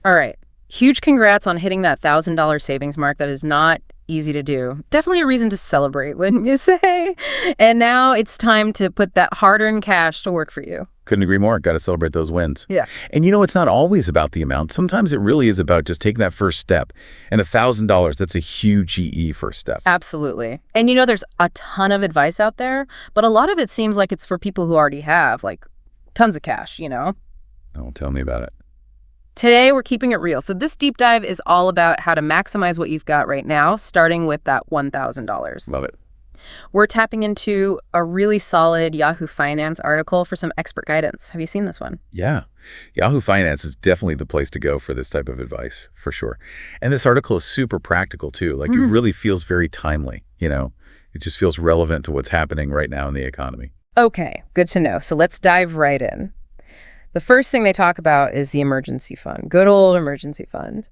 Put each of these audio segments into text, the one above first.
All right. Huge congrats on hitting that $1,000 savings mark. That is not easy to do. Definitely a reason to celebrate, wouldn't you say? And now it's time to put that hard-earned cash to work for you. Couldn't agree more. Got to celebrate those wins. Yeah. And it's not always about the amount. Sometimes it really is about just taking that first step. And $1,000, that's a huge first step. Absolutely. And there's a ton of advice out there, but a lot of it seems like it's for people who already have, like, tons of cash, Oh, tell me about it. Today, we're keeping it real. So this deep dive is all about how to maximize what you've got right now, starting with that $1,000. Love it. We're tapping into a really solid Yahoo Finance article for some expert guidance. Have you seen this one? Yeah. Yahoo Finance is definitely the place to go for this type of advice, for sure. And this article is super practical, too. Like, it really feels very timely, It just feels relevant to what's happening right now in the economy. Okay, good to know. So let's dive right in. The first thing they talk about is the emergency fund, good old emergency fund.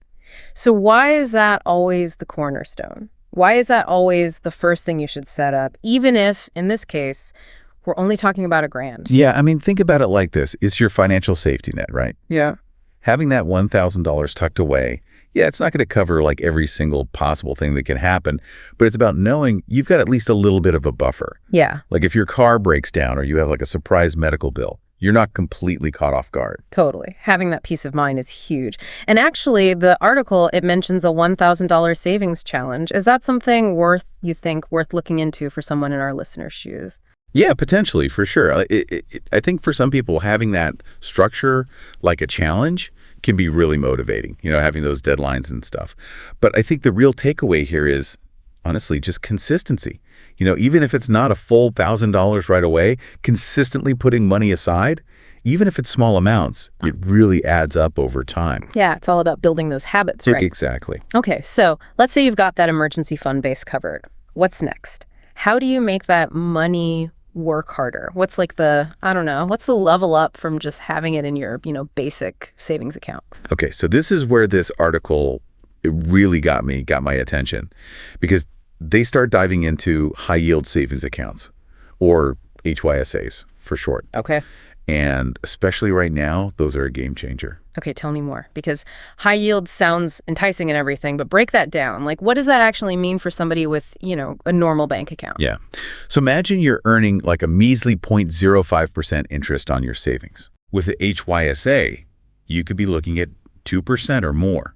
So why is that always the cornerstone? Why is that always the first thing you should set up, even if, in this case, we're only talking about $1,000? Yeah, I mean, think about it like this. It's your financial safety net, right? Yeah. Having that $1,000 tucked away, yeah, it's not going to cover like every single possible thing that can happen, but it's about knowing you've got at least a little bit of a buffer. Yeah. Like if your car breaks down or you have like a surprise medical bill, you're not completely caught off guard. Totally. Having that peace of mind is huge. And actually, the article, it mentions a $1,000 savings challenge. Is that something worth looking into for someone in our listeners' shoes? Yeah, potentially, for sure. I think for some people, having that structure like a challenge can be really motivating, having those deadlines and stuff. But I think the real takeaway here is, honestly, just consistency. Even if it's not a full $1,000 right away, consistently putting money aside, even if it's small amounts, it really adds up over time. Yeah, it's all about building those habits, right? Exactly. Okay, so let's say you've got that emergency fund base covered. What's next? How do you make that money work harder? What's like what's the level up from just having it in your, basic savings account? Okay, so this is where this article, it really got my attention, because they start diving into high yield savings accounts, or HYSAs for short. Okay. And especially right now, those are a game changer. Okay, tell me more, because high yield sounds enticing and everything, but break that down. Like, what does that actually mean for somebody with, a normal bank account? Yeah. So imagine you're earning like a measly 0.05% interest on your savings. With the HYSA, you could be looking at 2% or more.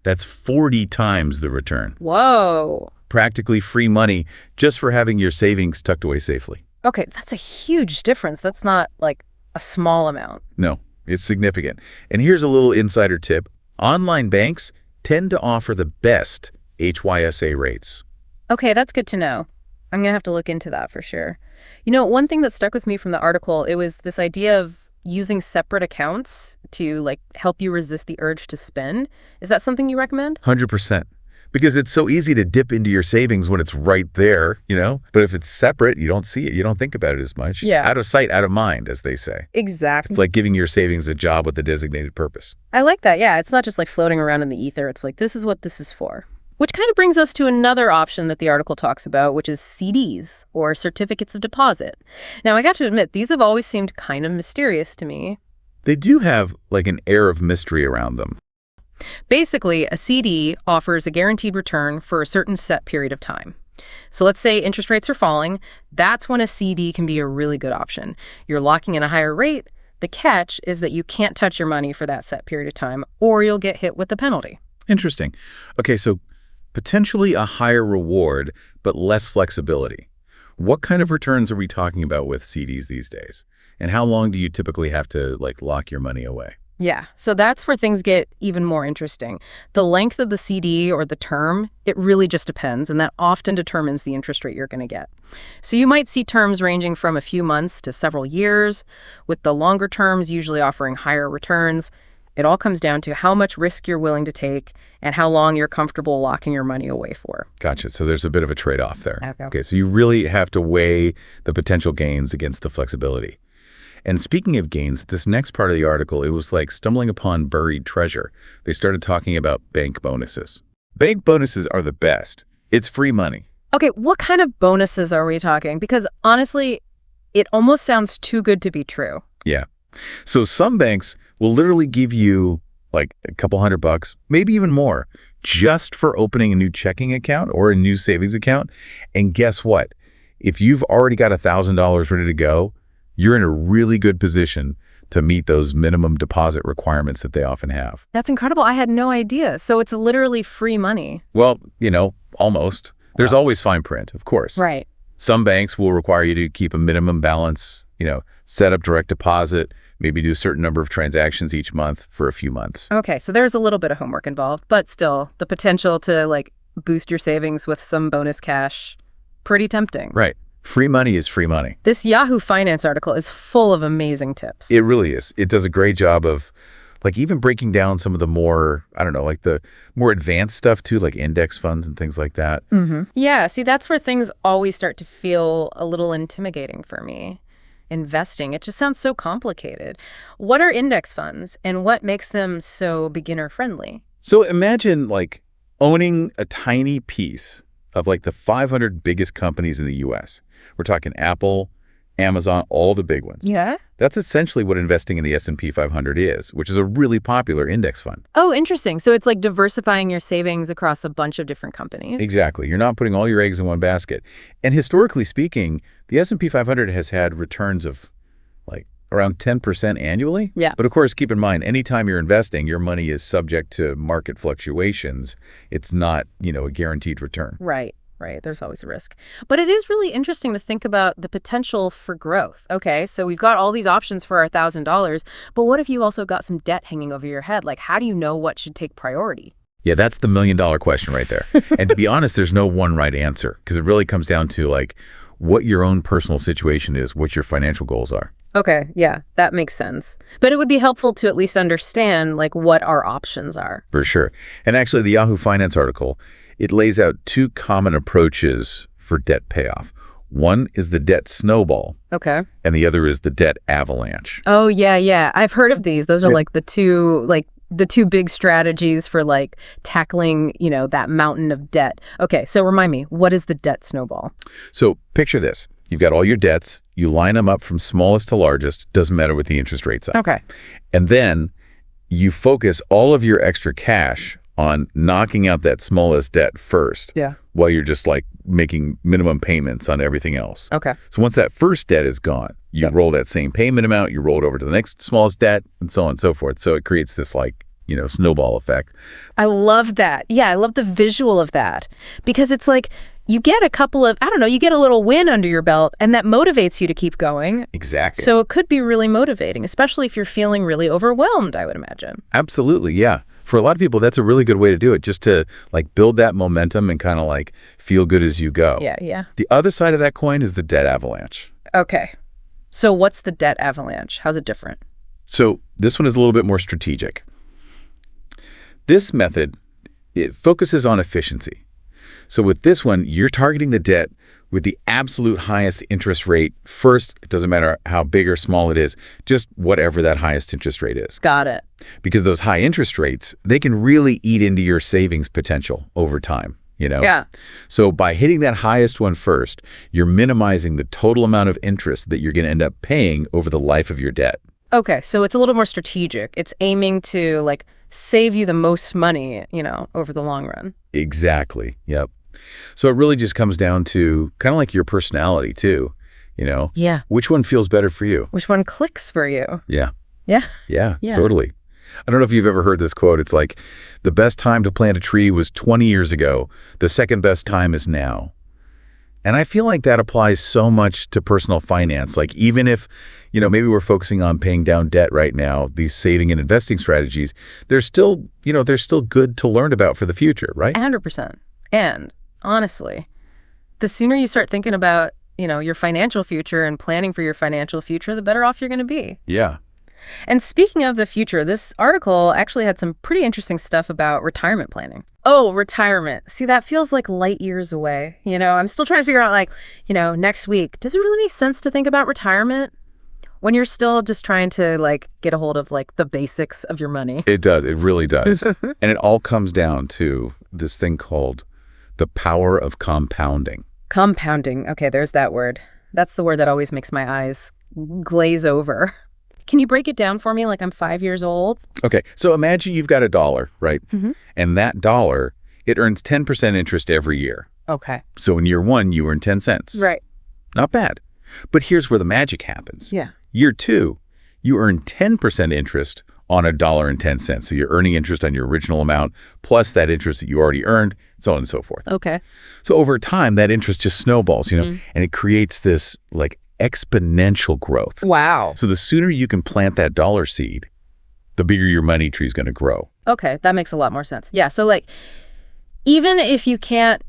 That's 40 times the return. Whoa. Practically free money just for having your savings tucked away safely. Okay, that's a huge difference. That's not like a small amount. No, it's significant. And here's a little insider tip. Online banks tend to offer the best HYSA rates. Okay, that's good to know. I'm going to have to look into that for sure. One thing that stuck with me from the article, it was this idea of using separate accounts to help you resist the urge to spend. Is that something you recommend? 100%. Because it's so easy to dip into your savings when it's right there, But if it's separate, you don't see it. You don't think about it as much. Yeah. Out of sight, out of mind, as they say. Exactly. It's like giving your savings a job with a designated purpose. I like that. Yeah, it's not just like floating around in the ether. It's like, this is what this is for. Which kind of brings us to another option that the article talks about, which is CDs, or certificates of deposit. Now, I have to admit, these have always seemed kind of mysterious to me. They do have like an air of mystery around them. Basically, a CD offers a guaranteed return for a certain set period of time. So let's say interest rates are falling. That's when a CD can be a really good option. You're locking in a higher rate. The catch is that you can't touch your money for that set period of time, or you'll get hit with the penalty. Interesting. Okay, so potentially a higher reward, but less flexibility. What kind of returns are we talking about with CDs these days? And how long do you typically have to lock your money away? Yeah, so that's where things get even more interesting. The length of the CD or the term, it really just depends, and that often determines the interest rate you're going to get. So you might see terms ranging from a few months to several years, with the longer terms usually offering higher returns. It all comes down to how much risk you're willing to take and how long you're comfortable locking your money away for. Gotcha. So there's a bit of a trade-off there. Okay, so you really have to weigh the potential gains against the flexibility. And speaking of gains, this next part of the article, it was like stumbling upon buried treasure. They started talking about bank bonuses. Bank bonuses are the best. It's free money. Okay, what kind of bonuses are we talking? Because honestly, it almost sounds too good to be true. Yeah. So some banks will literally give you like a couple $100, maybe even more, just for opening a new checking account or a new savings account. And guess what? If you've already got $1,000 ready to go, you're in a really good position to meet those minimum deposit requirements that they often have. That's incredible. I had no idea. So it's literally free money. Well, almost. There's always fine print, of course. Right. Some banks will require you to keep a minimum balance, set up direct deposit, maybe do a certain number of transactions each month for a few months. Okay, so there's a little bit of homework involved, but still, the potential to boost your savings with some bonus cash, pretty tempting. Right. Free money is free money. This Yahoo Finance article is full of amazing tips. It really is. It does a great job of even breaking down some of the more, the more advanced stuff too, like index funds and things like that. Mm-hmm. Yeah, see, that's where things always start to feel a little intimidating for me. Investing, it just sounds so complicated. What are index funds and what makes them so beginner friendly? So imagine owning a tiny piece of the 500 biggest companies in the US. We're talking Apple, Amazon, all the big ones. Yeah. That's essentially what investing in the S&P 500 is, which is a really popular index fund. Oh, interesting. So it's like diversifying your savings across a bunch of different companies. Exactly. You're not putting all your eggs in one basket. And historically speaking, the S&P 500 has had returns of around 10% annually. Yeah. But of course, keep in mind, anytime you're investing, your money is subject to market fluctuations. It's not, a guaranteed return. Right. Right. There's always a risk. But it is really interesting to think about the potential for growth. Okay, so we've got all these options for our $1,000, but what if you also got some debt hanging over your head? How do you know what should take priority? Yeah, that's the million-dollar question right there. And to be honest, there's no one right answer because it really comes down to what your own personal situation is, what your financial goals are. Okay, yeah, that makes sense. But it would be helpful to at least understand what our options are. For sure. And actually, the Yahoo Finance article, it lays out two common approaches for debt payoff. One is the debt snowball. Okay. And the other is the debt avalanche. Oh, yeah. I've heard of these. Those are the two big strategies for tackling, that mountain of debt. Okay, so remind me, what is the debt snowball? So picture this. You've got all your debts. You line them up from smallest to largest. Doesn't matter what the interest rates are. Okay. And then you focus all of your extra cash on knocking out that smallest debt first. Yeah. While you're just making minimum payments on everything else. Okay. So once that first debt is gone, you roll that same payment amount, you roll it over to the next smallest debt, and so on and so forth. So it creates this snowball effect. I love that. Yeah, I love the visual of that because it's you get a couple of, you get a little win under your belt and that motivates you to keep going. Exactly. So it could be really motivating, especially if you're feeling really overwhelmed, I would imagine. Absolutely, yeah. For a lot of people, that's a really good way to do it, just to build that momentum and kind of feel good as you go. Yeah. The other side of that coin is the debt avalanche. Okay. So what's the debt avalanche? How's it different? So this one is a little bit more strategic. This method, it focuses on efficiency. So with this one, you're targeting the debt with the absolute highest interest rate first. It doesn't matter how big or small it is, just whatever that highest interest rate is. Got it. Because those high interest rates, they can really eat into your savings potential over time, Yeah. So by hitting that highest one first, you're minimizing the total amount of interest that you're going to end up paying over the life of your debt. Okay, so it's a little more strategic. It's aiming to save you the most money, over the long run. Exactly. Yep. So it really just comes down to kind of your personality too, Yeah. Which one feels better for you? Which one clicks for you? Yeah. Yeah. Yeah, Yeah. totally. I don't know if you've ever heard this quote. It's the best time to plant a tree was 20 years ago. The second best time is now. And I feel like that applies so much to personal finance. Even if, maybe we're focusing on paying down debt right now, these saving and investing strategies, they're still good to learn about for the future, right? 100%. And honestly, the sooner you start thinking about, your financial future and planning for your financial future, the better off you're going to be. Yeah. And speaking of the future, this article actually had some pretty interesting stuff about retirement planning. Oh, retirement. See, that feels like light years away. I'm still trying to figure out next week, does it really make sense to think about retirement when you're still just trying to get a hold of the basics of your money? It does. It really does. And it all comes down to this thing called the power of compounding. Compounding. Okay, there's that word. That's the word that always makes my eyes glaze over. Can you break it down for me like I'm 5 years old? Okay, so imagine you've got $1, right? And that dollar, it earns 10% interest every year. Okay. So in year one, you earn 10 cents. Right. Not bad. But here's where the magic happens. Yeah. Year two, you earn 10% interest on $1.10. So you're earning interest on your original amount, plus that interest that you already earned, so on and so forth. Okay. So over time, that interest just snowballs, and it creates this like exponential growth. Wow. So the sooner you can plant that dollar seed, the bigger your money tree is going to grow. Okay, that makes a lot more sense. Yeah, so like, even if you can't,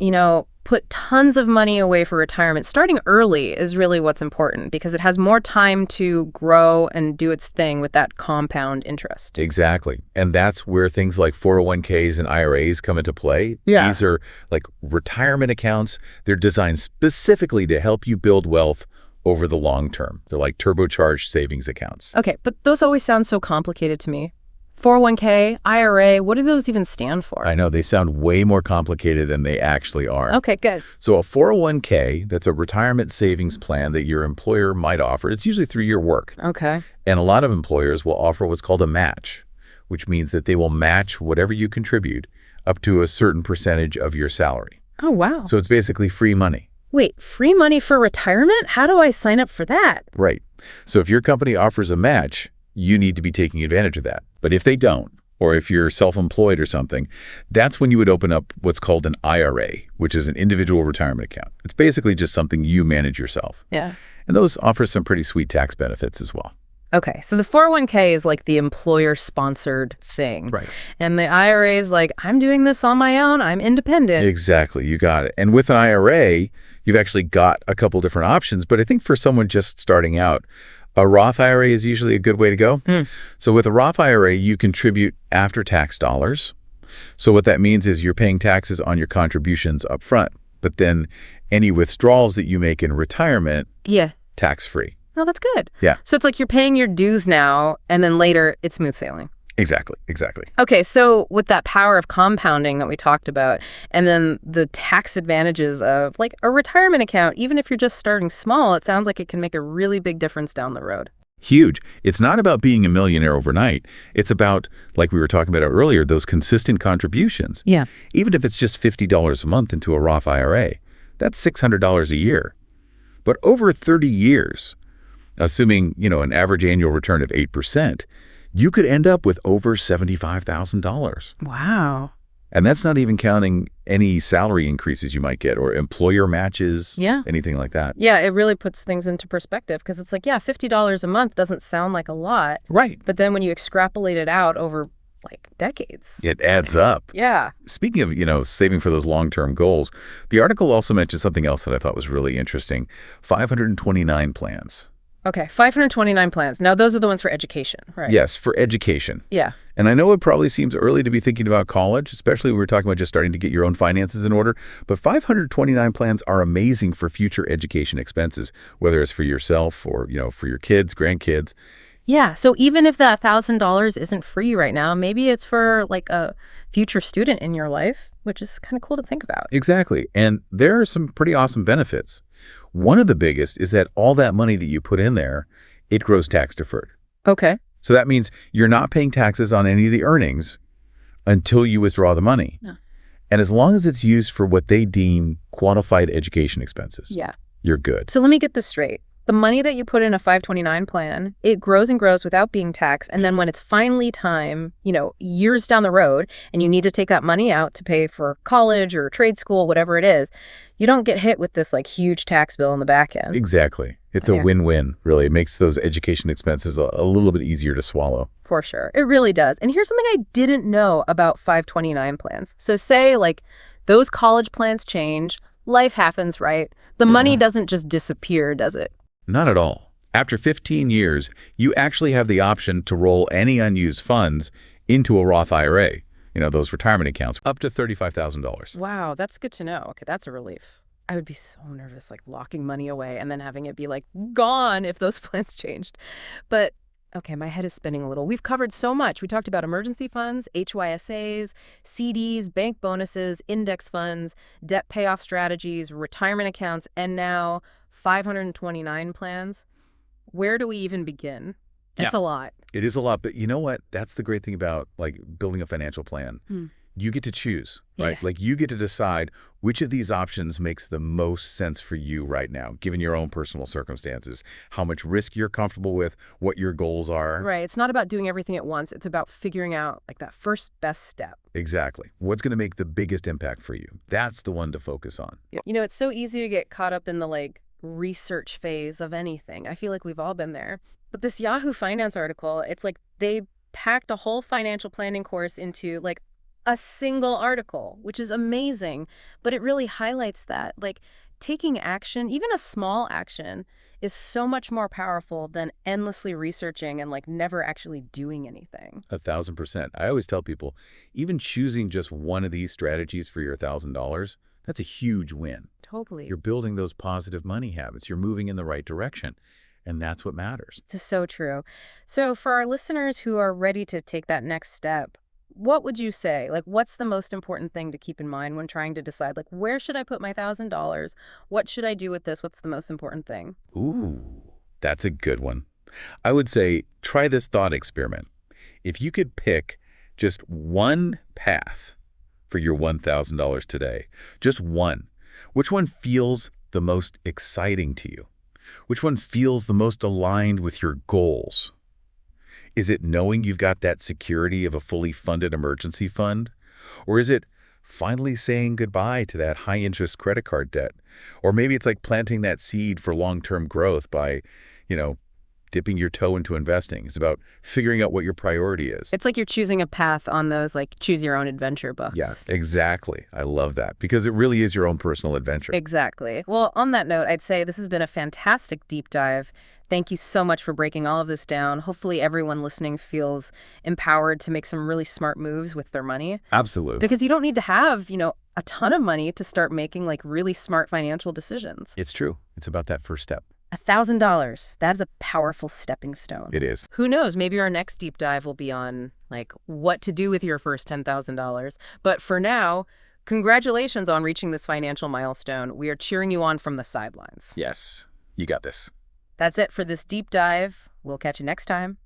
put tons of money away for retirement, starting early is really what's important because it has more time to grow and do its thing with that compound interest. Exactly. And that's where things like 401ks and IRAs come into play. Yeah. These are like retirement accounts. They're designed specifically to help you build wealth over the long term. They're like turbocharged savings accounts. Okay, but those always sound so complicated to me. 401k, IRA, what do those even stand for? I know, they sound way more complicated than they actually are. Okay, good. So a 401k, that's a retirement savings plan that your employer might offer. It's usually through your work. Okay. And a lot of employers will offer what's called a match, which means that they will match whatever you contribute up to a certain percentage of your salary. Oh, wow. So it's basically free money. Wait, free money for retirement? How do I sign up for that? Right. So if your company offers a match, you need to be taking advantage of that. But if they don't, or if you're self-employed or something, that's when you would open up what's called an IRA, which is an individual retirement account. It's basically just something you manage yourself. Yeah. And those offer some pretty sweet tax benefits as well. Okay, so the 401k is like the employer-sponsored thing. Right. And the IRA is like, I'm doing this on my own, I'm independent. Exactly, you got it. And with an IRA, you've actually got a couple different options, but I think for someone just starting out, a Roth IRA is usually a good way to go. So with a Roth IRA, you contribute after-tax dollars. So what that means is you're paying taxes on your contributions up front, but then any withdrawals that you make in retirement, Yeah. tax-free. Oh, that's good. Yeah. So it's like you're paying your dues now, and then later it's smooth sailing. Exactly. Okay, so with that power of compounding that we talked about, and then the tax advantages of like a retirement account, even if you're just starting small, it sounds like it can make a really big difference down the road. Huge. It's not about being a millionaire overnight. It's about, like we were talking about earlier, those consistent contributions. Yeah. Even if it's just $50 a month into a Roth IRA, that's $600 a year. But over 30 years, assuming, an average annual return of 8%, you could end up with over $75,000. Wow. And that's not even counting any salary increases you might get or employer matches, Yeah. anything like that. Yeah, it really puts things into perspective because it's like, yeah, $50 a month doesn't sound like a lot. Right. But then when you extrapolate it out over like decades. It adds up. Yeah. Speaking of, saving for those long-term goals, the article also mentioned something else that I thought was really interesting, 529 plans. Okay, 529 plans. Now, those are the ones for education, right? Yes, for education. Yeah. And I know it probably seems early to be thinking about college, especially when we're talking about just starting to get your own finances in order, but 529 plans are amazing for future education expenses, whether it's for yourself or, for your kids, grandkids. Yeah, so even if that $1,000 isn't free right now, maybe it's for like a future student in your life, which is kind of cool to think about. Exactly. And there are some pretty awesome benefits. One of the biggest is that all that money that you put in there, it grows tax deferred. Okay. So that means you're not paying taxes on any of the earnings until you withdraw the money. Yeah. And as long as it's used for what they deem qualified education expenses, Yeah. you're good. So let me get this straight. The money that you put in a 529 plan, it grows and grows without being taxed. And then when it's finally time, years down the road, and you need to take that money out to pay for college or trade school, whatever it is, you don't get hit with this like huge tax bill in the back end. Exactly. It's a win-win, really. It makes those education expenses a little bit easier to swallow. For sure. It really does. And here's something I didn't know about 529 plans. So say like those college plans change, life happens, right? The money doesn't just disappear, does it? Not at all. After 15 years, you actually have the option to roll any unused funds into a Roth IRA, those retirement accounts, up to $35,000. Wow, that's good to know. Okay, that's a relief. I would be so nervous, like locking money away and then having it be like gone if those plans changed. But okay, my head is spinning a little. We've covered so much. We talked about emergency funds, HYSAs, CDs, bank bonuses, index funds, debt payoff strategies, retirement accounts, and now 529 plans. Where do we even begin? It's a lot. It is a lot, but you know what? That's the great thing about like building a financial plan. You get to choose, right? Yeah. Like you get to decide which of these options makes the most sense for you right now, given your own personal circumstances, how much risk you're comfortable with, what your goals are. Right. It's not about doing everything at once. It's about figuring out like that first best step. Exactly. What's going to make the biggest impact for you? That's the one to focus on. You know, it's so easy to get caught up in the like research phase of anything. I feel like we've all been there. But this Yahoo Finance article, it's like they packed a whole financial planning course into like a single article, which is amazing. But it really highlights that like taking action, even a small action, is so much more powerful than endlessly researching and like never actually doing anything. 1,000%. I always tell people, even choosing just one of these strategies for your $1,000, that's a huge win. Totally. You're building those positive money habits. You're moving in the right direction. And that's what matters. This is so true. So for our listeners who are ready to take that next step, what would you say? Like, what's the most important thing to keep in mind when trying to decide, like, where should I put my $1,000? What should I do with this? What's the most important thing? Ooh, that's a good one. I would say try this thought experiment. If you could pick just one path for your $1,000 today, just one, which one feels the most exciting to you? Which one feels the most aligned with your goals? Is it knowing you've got that security of a fully funded emergency fund? Or is it finally saying goodbye to that high-interest credit card debt? Or maybe it's like planting that seed for long-term growth by, dipping your toe into investing. It's about figuring out what your priority is. It's like you're choosing a path on those, like, choose your own adventure books. Yeah, exactly. I love that because it really is your own personal adventure. Exactly. Well, on that note, I'd say this has been a fantastic deep dive. Thank you so much for breaking all of this down. Hopefully everyone listening feels empowered to make some really smart moves with their money. Absolutely. Because you don't need to have, a ton of money to start making like really smart financial decisions. It's true. It's about that first step. $1,000. That is a powerful stepping stone. It is. Who knows? Maybe our next deep dive will be on like what to do with your first $10,000. But for now, congratulations on reaching this financial milestone. We are cheering you on from the sidelines. Yes. You got this. That's it for this deep dive. We'll catch you next time.